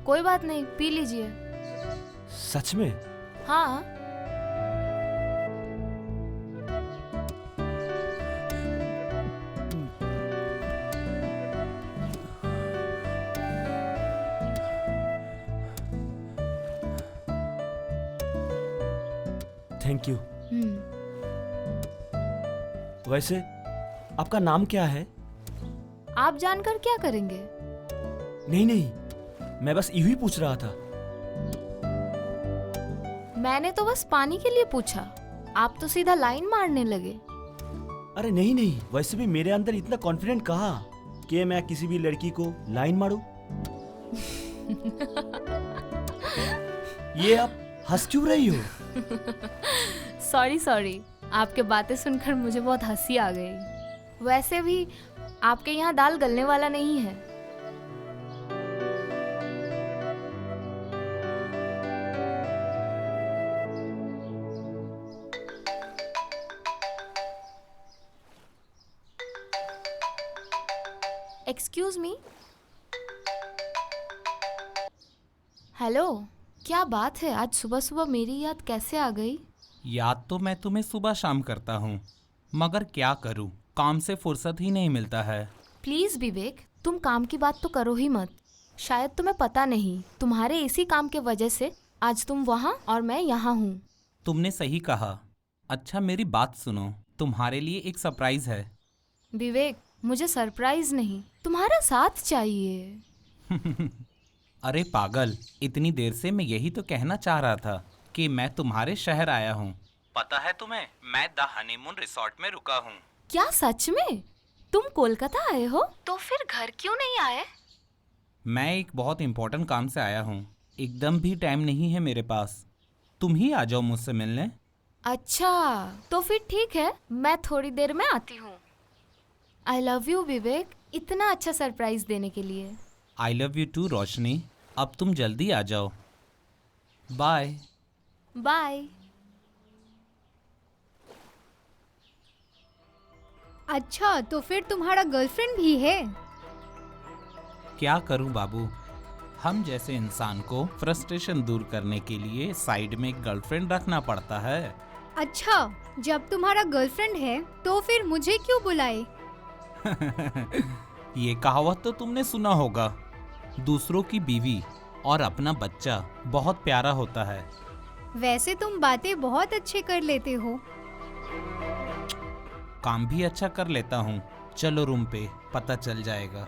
कोई बात नहीं, पी लीजिए। सच में? हाँ। Thank you. वैसे आपका नाम क्या है? आप जानकर क्या करेंगे? नहीं नहीं, मैं बस यूं ही पूछ रहा था। मैंने तो बस पानी के लिए पूछा, आप तो सीधा लाइन मारने लगे। अरे नहीं नहीं, वैसे भी मेरे अंदर इतना कॉन्फिडेंट कहाँ कि मैं किसी भी लड़की को लाइन मारूं। ये आप हंस क्यों रही हो? सॉरी, आपके बातें सुनकर मुझे बहुत हंसी आ गई। वैसे भी आपके यहाँ दाल गलने वाला नहीं है। Excuse me. हेलो, क्या बात है, आज सुबह सुबह मेरी याद कैसे आ गई? याद तो मैं तुम्हें सुबह शाम करता हूँ, मगर क्या करूँ, काम से फुर्सत ही नहीं मिलता है। प्लीज विवेक, तुम काम की बात तो करो ही मत। शायद तुम्हें पता नहीं, तुम्हारे इसी काम के वजह से आज तुम वहाँ और मैं यहाँ हूँ। तुमने सही कहा। अच्छा मेरी बात सुनो, तुम्हारे लिए एक सरप्राइज है। विवेक, मुझे सरप्राइज नहीं, तुम्हारा साथ चाहिए। अरे पागल, इतनी देर से मैं यही तो कहना चाह रहा था कि मैं तुम्हारे शहर आया हूँ। पता है तुम्हें, मैं द हनीमून रिसोर्ट में रुका हूँ। क्या सच में? तुम कोलकाता आए हो? तो फिर घर क्यों नहीं आए? मैं एक बहुत इम्पोर्टेंट काम से आया हूँ, एकदम भी टाइम नहीं है मेरे पास। तुम ही आ जाओ मुझसे मिलने। अच्छा, तो फिर ठीक है, मैं थोड़ी देर में आती हूँ। आई लव यू विवेक, इतना अच्छा सरप्राइज देने के लिए। आई लव यू टू रोशनी, अब तुम जल्दी आ जाओ। बाय। बाय। अच्छा, तो फिर तुम्हारा गर्लफ्रेंड भी है? क्या करूं बाबू, हम जैसे इंसान को फ्रस्ट्रेशन दूर करने के लिए साइड में एक गर्लफ्रेंड रखना पड़ता है। अच्छा, जब तुम्हारा गर्लफ्रेंड है तो फिर मुझे क्यों बुलाए? ये कहावत तो तुमने सुना होगा, दूसरों की बीवी और अपना बच्चा बहुत प्यारा होता है। वैसे तुम बातें बहुत अच्छे कर लेते हो। काम भी अच्छा कर लेता हूँ। चलो रूम पे, पता चल जाएगा।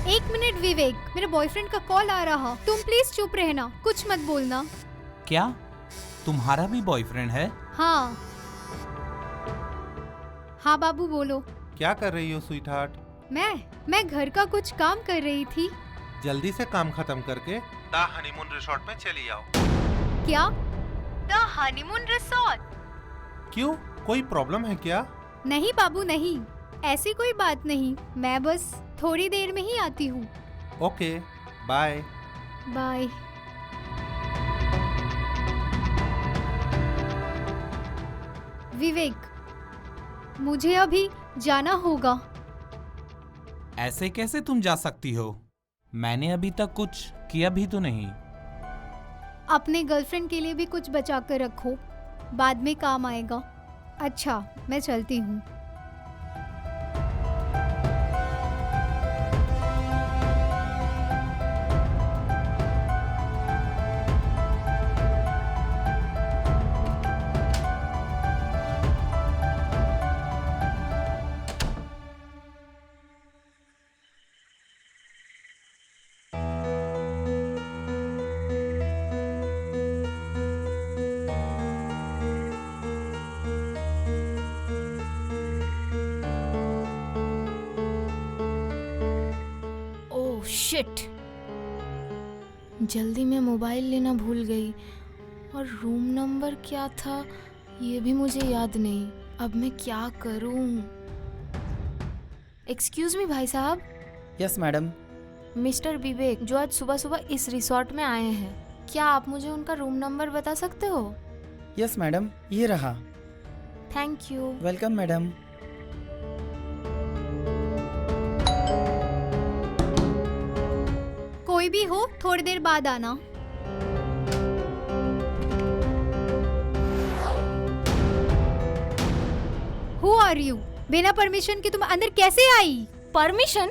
एक मिनट विवेक, मेरे बॉयफ्रेंड का कॉल आ रहा, तुम प्लीज चुप रहना, कुछ मत बोलना। क्या तुम्हारा भी बॉयफ्रेंड है? हाँ हाँ बाबू बोलो। क्या कर रही हो स्वीटहार्ट? मैं घर का कुछ काम कर रही थी। जल्दी से काम खत्म करके द हनीमून रिसोर्ट में चली आओ। क्या? The honeymoon resort? क्यों, कोई प्रॉब्लम है क्या? नहीं बाबू नहीं, ऐसी कोई बात नहीं, मैं बस थोड़ी देर में ही आती हूँ। Okay, bye. बाय। विवेक, मुझे अभी जाना होगा। ऐसे कैसे तुम जा सकती हो? मैंने अभी तक कुछ किया भी तो नहीं। अपने गर्लफ्रेंड के लिए भी कुछ बचा कर रखो, बाद में काम आएगा। अच्छा, मैं चलती हूँ। ओह शिट, जल्दी में मोबाइल लेना भूल गई और रूम नंबर क्या था ये भी मुझे याद नहीं। अब मैं क्या करूं? एक्सक्यूज मी भाई साहब। Yes madam. मिस्टर विवेक जो आज सुबह सुबह इस रिसोर्ट में आए हैं, क्या आप मुझे उनका रूम नंबर बता सकते हो? यस मैडम, ये रहा। Thank you. Welcome madam. कोई भी हो, थोड़ी देर बाद आना। Who are you? बिना परमिशन के तुम अंदर कैसे आई? परमिशन?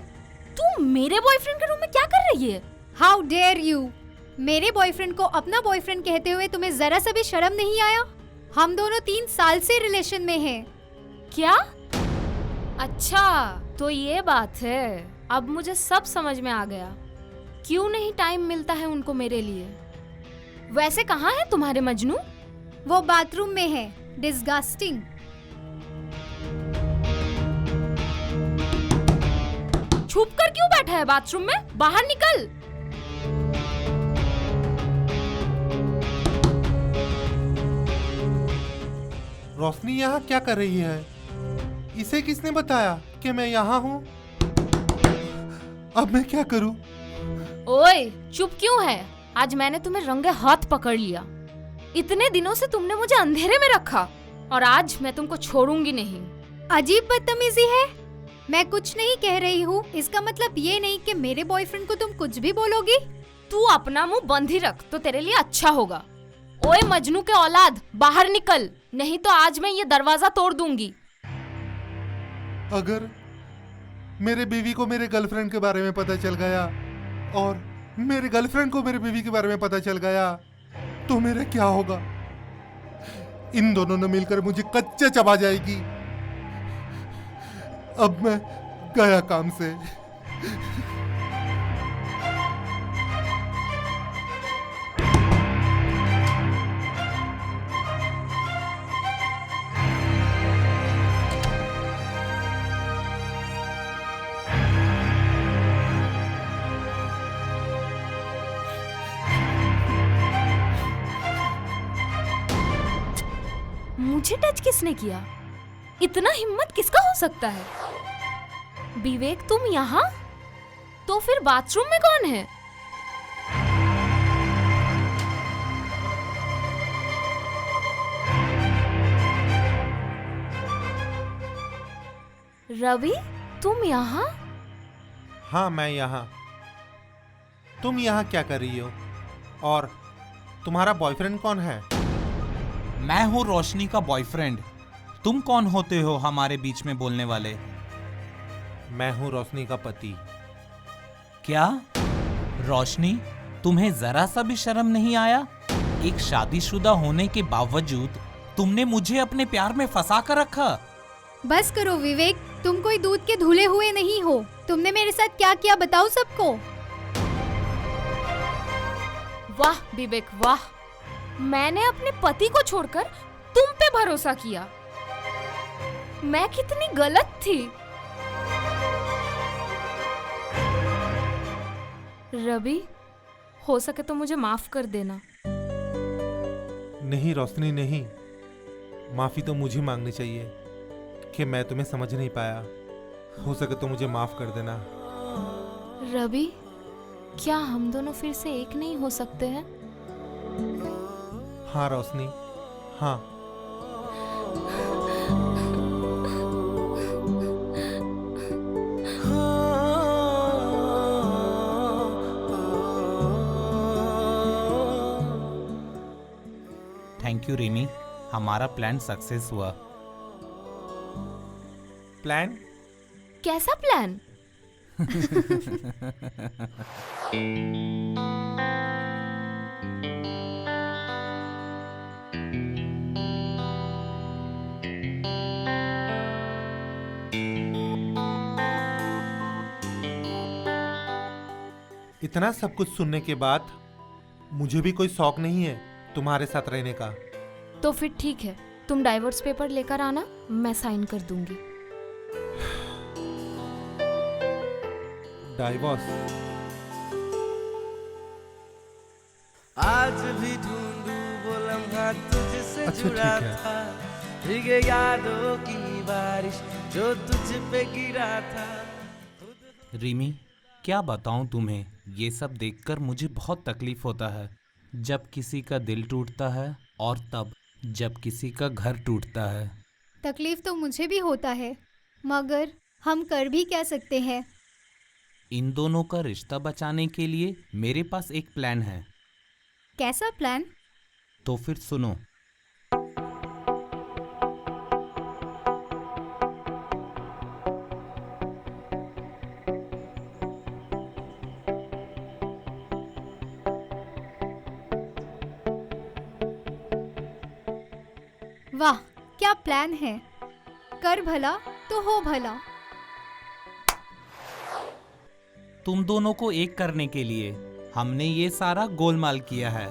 तू मेरे बॉयफ्रेंड के रूम में क्या कर रही है? How dare you? मेरे बॉयफ्रेंड को अपना बॉयफ्रेंड कहते हुए तुम्हें जरा सा भी शर्म नहीं आया? हम दोनों 3 साल से रिलेशन में हैं। क्या? अच्छा, तो ये बात है। अब मुझे सब समझ में आ गया। क्यों नहीं टाइम मिलता है उनको मेरे लिए। वैसे कहाँ है तुम्हारे मजनू? वो बाथरूम में है। डिस्गस्टिंग। छुप कर क्यों बैठा है बाथरूम में? बाहर निकल। रोशनी यहाँ क्या कर रही है? इसे किसने बताया कि मैं यहाँ हूँ? अब मैं क्या करूँ? ओए, चुप क्यों है? आज मैंने तुम्हें रंगे हाथ पकड़ लिया। इतने दिनों से तुमने मुझे अंधेरे में रखा और आज मैं तुमको छोड़ूंगी नहीं। अजीब बदतमीजी है। मैं कुछ नहीं कह रही हूँ, इसका मतलब ये नहीं कि मेरे बॉयफ्रेंड को तुम कुछ भी बोलोगी। तू अपना मुंह बंद ही रख तो तेरे लिए अच्छा होगा। ओए मजनू के औलाद, बाहर निकल, नहीं तो आज मैं ये दरवाजा तोड़ दूंगी। अगर मेरे बीवी को मेरे गर्लफ्रेंड के बारे में पता चल गया और मेरे गर्लफ्रेंड को मेरे बीवी के बारे में पता चल गया तो मेरा क्या होगा? इन दोनों ने मिलकर मुझे कच्चे चबा जाएगी। अब मैं गया काम से। मुझे टच किसने किया? इतना हिम्मत किसका हो सकता है? विवेक तुम यहाँ? तो फिर बाथरूम में कौन है? रवि तुम यहाँ? हाँ, मैं यहाँ। तुम यहाँ क्या कर रही हो? और तुम्हारा बॉयफ्रेंड कौन है? मैं हूँ रोशनी का बॉयफ्रेंड। तुम कौन होते हो हमारे बीच में बोलने वाले? मैं हूँ रोशनी का पति। क्या? रोशनी, तुम्हें जरा सा भी शर्म नहीं आया? एक शादीशुदा होने के बावजूद तुमने मुझे अपने प्यार में फंसा कर रखा। बस करो विवेक, तुम कोई दूध के धुले हुए नहीं हो। तुमने मेरे साथ क्या किया बताओ सबको। वाह विवेक वाह, मैंने अपने पति को छोड़कर तुम पे भरोसा किया। मैं कितनी गलत थी। रवि, हो सके तो मुझे माफ कर देना। नहीं रोशनी, नहीं। माफी तो मुझे मांगनी चाहिए कि मैं तुम्हें समझ नहीं पाया। हो सके तो मुझे माफ कर देना। रवि, क्या हम दोनों फिर से एक नहीं हो सकते हैं? हाँ रोशनी, हाँ। थैंक यू रिमी, हमारा प्लान सक्सेस हुआ। प्लान? कैसा प्लान? इतना सब कुछ सुनने के बाद मुझे भी कोई शौक नहीं है तुम्हारे साथ रहने का। तो फिर ठीक है, तुम डाइवोर्स पेपर लेकर आना, मैं साइन कर दूंगी। डाइवोर्स? आज भी ढूंढूं वो लम्हा तुझसे अच्छा, जुड़ा ठीक है। था, भीगे यादों की बारिश जो तुझ पे गिरा था। रिमी, क्या बताऊं तुम्हें, ये सब देखकर मुझे बहुत तकलीफ होता है। जब किसी का दिल टूटता है और तब जब किसी का घर टूटता है। तकलीफ तो मुझे भी होता है, मगर हम कर भी क्या सकते हैं। इन दोनों का रिश्ता बचाने के लिए मेरे पास एक प्लान है। कैसा प्लान? तो फिर सुनो। वाह, क्या प्लान है। कर भला तो हो भला। तुम दोनों को एक करने के लिए हमने ये सारा गोलमाल किया है।